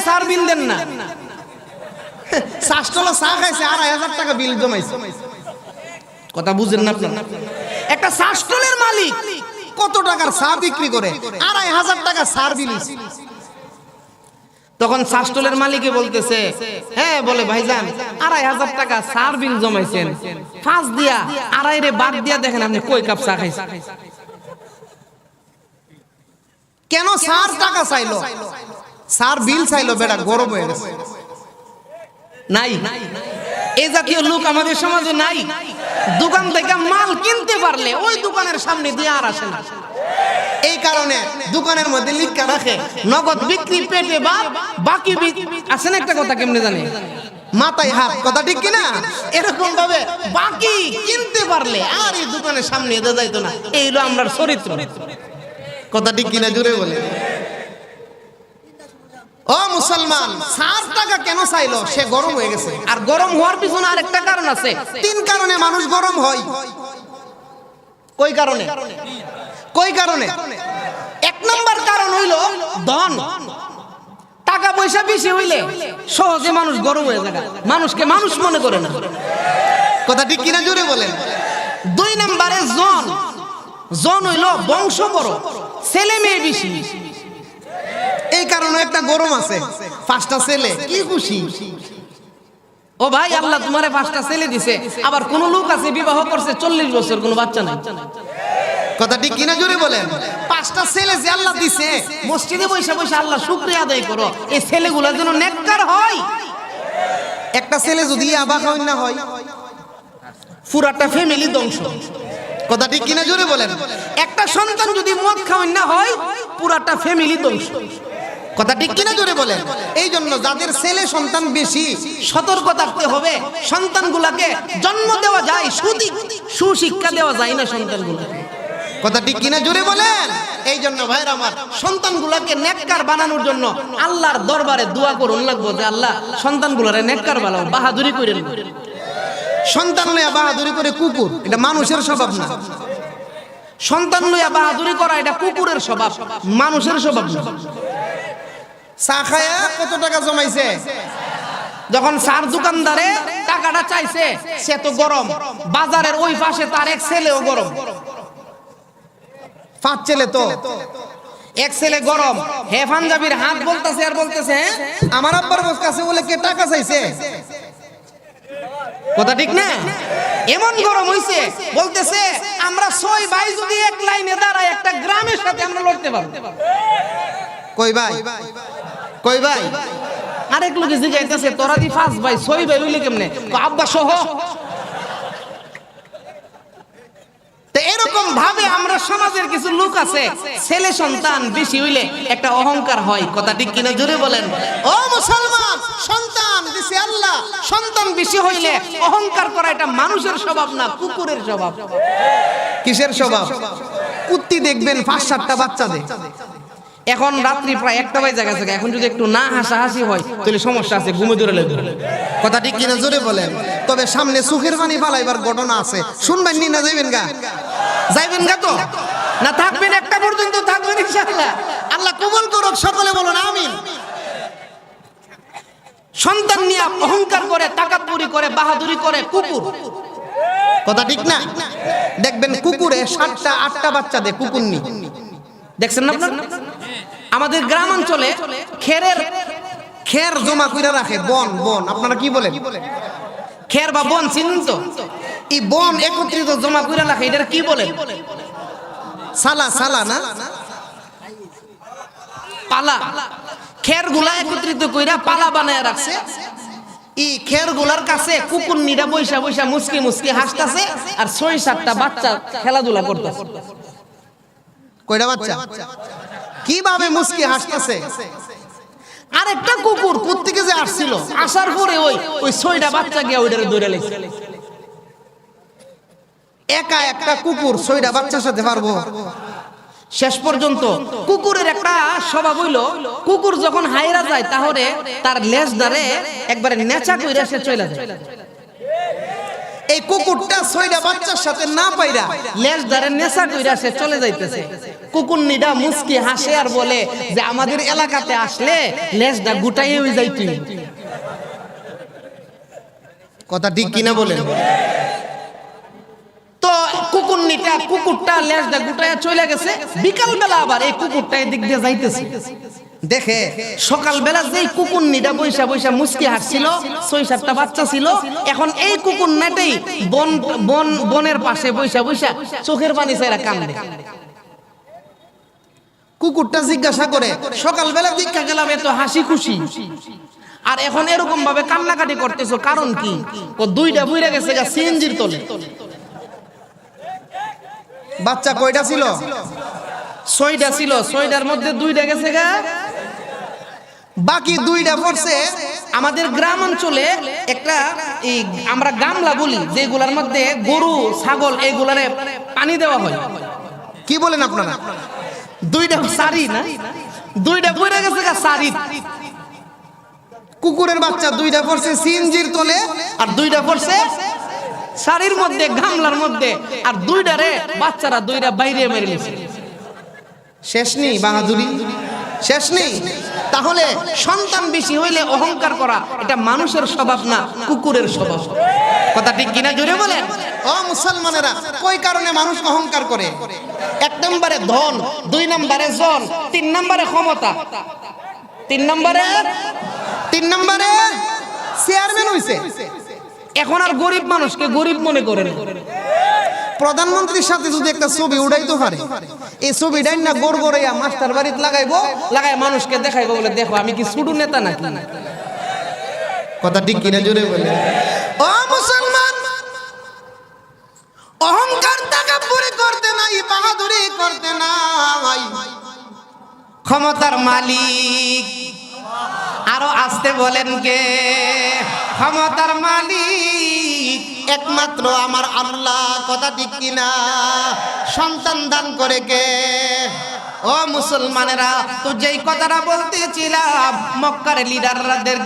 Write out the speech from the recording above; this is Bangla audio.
সার বিল দেন না। শাসটলা চা খাইছে 2,500 টাকা বিল জমাইছে। কথা বুঝেন না আপনারা? একটা শাসটলের মালিক কত টাকার চা বিক্রি করে, 2,500 টাকা সার বিল। তখন শাসটলের মালিকে বলতেছে, হ্যাঁ বলে ভাইজান 2,500 টাকা সার বিল জমাইছেন, 5 দিয়া 2.5 রে বাদ দিয়া দেখেন আপনি কয় কাপ চা খাইছেন। কেন সার টাকা চাইলো? সার বিল চাইলো, বেটা গরম হয়ে গেছে। নাই এই জাতীয় লোক আমাদের সমাজে নাই। দোকান থেকে মাল কিনতে পারলে ওই দোকানের সামনে দিয়ে আর আসে না। এই কারণে দোকানের মধ্যে লিখা রাখে নগদ বিক্রি পেটে বাকি আছে না। একটা কথা কেমনে জানে, মাথায় হাত। কথা ঠিক কিনা? এরকম ভাবে বাকি কিনতে পারলে আর এই দোকানের সামনে এসে যাইতো না। এই হলো আমরা চরিত্র। কথা ঠিক কিনা জোরে বলে। ও মুসলমান, 4 টাকা কেন চাইলো? সে গরম হয়ে গেছে। আর গরম হওয়ার পিছনে আরেকটা কারণ আছে। 3 কারণে মানুষ গরম হয়। কই কারণে? 1 নম্বর কারণ হইল ধন। টাকা পয়সা বেশি হইলে সহজে মানুষ গরম হয়ে যায়, মানুষকে মানুষ মনে করে না। কথা ঠিক কিনা জোরে বলেন। 2 নম্বরে জন হইল বংশ বড়, ছেলে মেয়ে বেশি। এই কারণে একটা গরম আছে। 5টা ছেলে, কি খুশি। ও ভাই, আল্লাহ তোমারে 5টা ছেলে দিছে। আবার কোন লোক আছে বিবাহ করছে 40 বছর, কোনো বাচ্চা নাই। কথা ঠিক কিনা জোরে বলেন। 5টা ছেলে যে আল্লাহ দিছে, মসজিদে বসে বসে আল্লাহ শুকরিয়া আদায় করো। এই ছেলেগুলোর জন্য নেককার হয়। একটা ছেলে যদি আবাক না হয়, পুরাটা ফ্যামিলি ধ্বংস। কথা ঠিক কিনা জোরে বলেন। একটা সন্তান যদি মদ খাওয়ান না হয়, পুরাটা ফ্যামিলি ধ্বংস। কথা ঠিক কিনা জোরে বলেন। এই জন্য যাদের ছেলে সন্তান বেশি, সতর্ক থাকতে হবে। সন্তানগুলাকে জন্ম দেওয়া যায়, সুশিক্ষা দেওয়া যায় না সন্তানগুলোকে। কথা ঠিক কিনা জোরে বলেন। এই জন্য ভাইরা আমার, সন্তানগুলোকে নেককার বানানোর জন্য আল্লাহর দরবারে দোয়া করুন লাগবো যে আল্লাহ সন্তানগুলোরে নেককার বানাও, বাহাদুরি করেন। সন্তান লইয়া বাহাদুরি করে কুকুর, এটা মানুষের স্বভাব না। সন্তান লইয়া বাহাদুরি করা এটা কুকুরের স্বভাব, মানুষের স্বভাব না। চা খায়া কত টাকা জমাইছে? যখন চার দোকানদারে টাকাটা চাইছে, সে তো গরম। বাজারের ওই পাশে তার এক ছেলেও গরম। 5 ছেলে তো, এক ছেলে গরম। হে পাঞ্জাবির হাত বলতেছে আর বলতেছে, আমার আব্বার কাছে বলে কে টাকা চাইছে। কথা ঠিক না? এমন গরম হইছে, বলতেছে আমরা 6 ভাই যদি এক লাইনে দাঁড়াই, একটা গ্রামের সাথে আমরা লড়তে পারবো। কই ভাই? আরেক লোকে জিজ্ঞাসা, তোরা দি 5 ভাই 6 ভাই হইলে কেমনে? আব্বা সহ। এরকম ভাবে আমরা সমাজের কিছু লোক আছে, ছেলে সন্তান বেশি হইলে একটা অহংকার হয়। কথা ঠিক কিনা জোরে বলেন। ও মুসলমান, সন্তান দিছে আল্লাহ, সন্তান বেশি হইলে অহংকার করা এটা মানুষের স্বভাব না, কুকুরের স্বভাব। কিসের স্বভাব? কুত্তি দেখবেন 5-7টা বাচ্চা দেয়। এখন রাত্রি প্রায় 1টা বাজে গেছে, এখন যদি একটু না হাসাহাসি হয় তাহলে সমস্যা আছে, ঘুমে ধরে লাগবে। কথা ঠিক কিনা জোরে বলেন। তবে সামনে চোখের পানি ফালাইবার ঘটনা আছে, শুনবেন নি না? যাইবেন গা তো না? থাকবেন 1টা পর্যন্ত থাকবেন ইনশাআল্লাহ। আল্লাহ কবুল করুক, সকলে বলুন আমিন। সন্তান নিয়ে অহংকার করে, তাকাতুরি করে, বাহাদুরি করে কুকুর। কথা ঠিক না? দেখবেন কুকুরে 7টা-8টা বাচ্চা দেয়, কুকুর নি। দেখছেন না আপনারা? আমাদের গ্রাম অঞ্চলে খের জমা করে রাখে, বন। আপনারা কি বলেন? খের বা বন চিনেন তো? এই বন একত্রিত জমা করে রাখে, এটার কি বলেন? সালা না? পালা। খের গুলা একত্রিত কইরা পালা বানায় রাখছে। এই খের গুলার কাছে কুকুর নিরা বৈশা বৈশা মুসকি মুসকি হাসতেছে, আর 6-7টা বাচ্চা খেলাধুলা করতেছে। কয়টা বাচ্চা? কিভাবে মুসকি হাসতেছে। আরেকটা কুকুর কোত্থেকে যে আসছিল, আসার পরে ওই 6টা বাচ্চা গিয়া ওইটারে ধরে লেছে। একা একটা কুকুর 6টা বাচ্চার সাথে পারবো? শেষ পর্যন্ত কুকুরের একটা স্বভাব হইল, কুকুর যখন হাইরা যায় তাহলে তার লেজ ধরে একবারে নেচা কইরা সে চলে যায়। এই কুকুরটা 6টা বাচ্চার সাথে না পাইরা লেজ ধরে নেচা কইরা সে চলে যাইতেছে। কুকুরনিটা মুস্কি হাসে আর বলে যে আমাদের এলাকাতে আসলে লেজটা গুটাই হয়ে যাই তুই। কথা ঠিক কিনা বলেন? তো কুকুরটা লেজটা গুটাইয়া চলে গেছে। বিকাল বেলা আবার এই কুকুরটা এদিক দিয়ে যাইতেছে, দেখে সকালবেলা যেই কুকুরনিটা বৈশা বৈশা মুস্কি হাসছিল, 6-7টা বাচ্চা ছিল, এখন এই কুকুরনাটাই বনের পাশে বৈশা বৈশা চোখের পানি ছাইরা কান্দে। কুকুরটা জিজ্ঞাসা করে, সকালবেলা দীক্ষা গেলাম এত হাসি খুশি, আর এখন এরকম ভাবে কান্নাকাটি করতেছো, কারণ কি? ও দুইটা বুইরা গেছে গা সিএনজির তলে। বাচ্চা কয়টা ছিল? 6টা ছিল, 6টার মধ্যে 2টা গেছে গা, বাকি 2টা পড়ছে। আমাদের গ্রাম অঞ্চলে একটা এই আমরা গামলা বলি, যেগুলার মধ্যে গরু ছাগল এগুলারে পানি দেওয়া হয়। কি বলেন আপনারা? 2টা সারি না, 2টা বুইরা গেছে গা সারি। কুকুরের বাচ্চা 2টা পড়ছে সিএনজির তলে, আর 2টা পড়ছে শাড়ির মধ্যে, গামলার মধ্যে, আর 2টারে বাচ্চারা 2টা বাইরে মেরে নিয়েছে। শেষ নেই বাহাদুরি, শেষ নেই। তাহলে সন্তান বেশি হইলে অহংকার করা এটা মানুষের স্বভাব না, কুকুরের স্বভাব। কথা ঠিক কিনা জোরে বলেন? ও মুসলমানেরা, কই কারণে মানুষ অহংকার করে? 1 নম্বরে ধন, 2 নম্বরে জন, 3 নম্বরে ক্ষমতা, 3 নম্বরে চেয়ারম্যান হইছে। এখন আর গরিব মানুষকে গরিব মনে করে না। প্রধানমন্ত্রীর সাথে যদি একটা ছবি উড়াইতে পারে, এই ছবিটাই না গড়গড়াইয়া মাস্টার বাড়িতে লাগাইবো, লাগায় মানুষকে দেখাইবো, বলে দেখো আমি কি ছোট নেতা নাকি। কথা ঠিক কিনা জোরে বলে? ও মুসলমান, অহংকার তাকাব্বুরি করতে নাই, বাহাদুরি করতে নাই। ক্ষমতার মালিক, আরো আসতে বলেন কে? ক্ষমতার মালিক একমাত্র আমার আল্লাহ। কথা ঠিক কিনা? সন্তান দান করে কে? ও মুসলমানেরা, তো যেই কথাটা বলতেছিলাম, মক্কার লিডারদের